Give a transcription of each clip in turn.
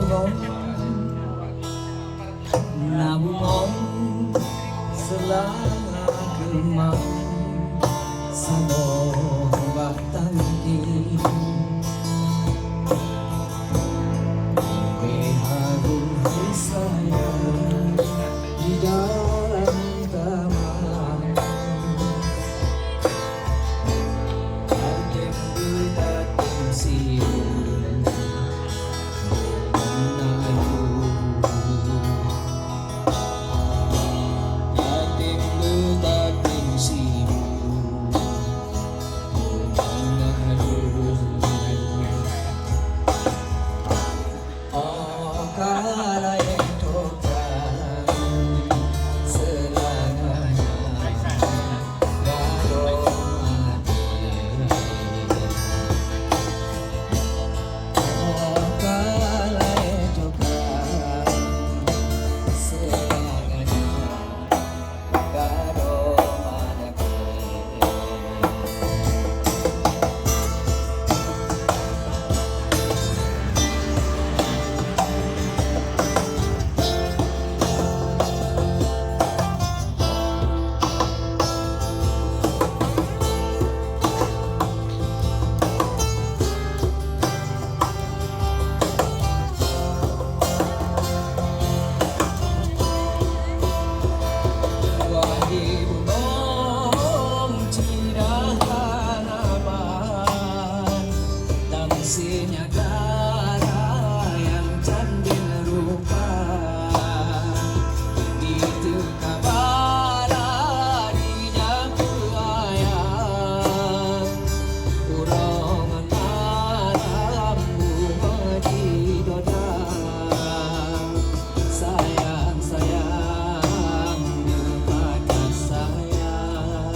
nabungon, nabungon selama kemang Sano batangki Harum saya di dalam taman Adik berdatang siung Adik berdatang siung Oh kala yang tokan selamanya Gado mati Oh kala yang tokan selamanya Gado mati Negara yang cantik rupa di tengah bala di jambu ayam urongan malam bunga di doda sayang sayang dekat sayang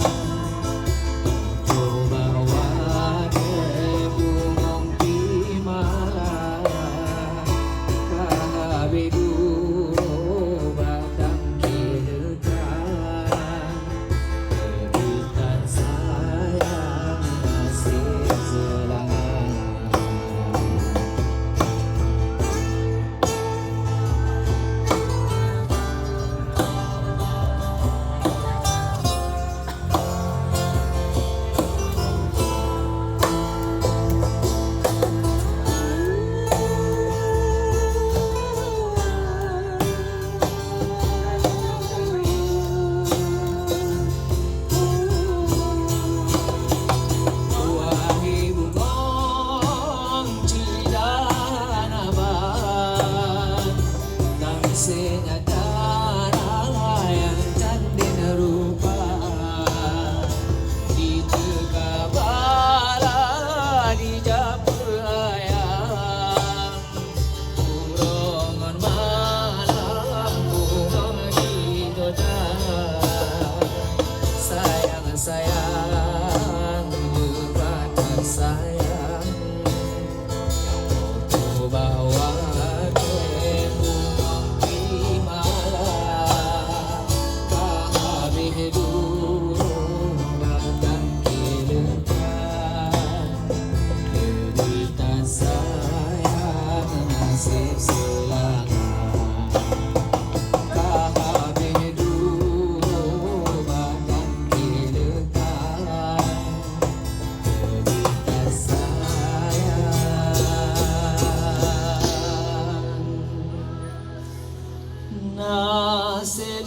ku bawa sayang dekat sayang ku bawa ke bunga di malam kami dulu datang kilekan derita sayang nasib silangan nasib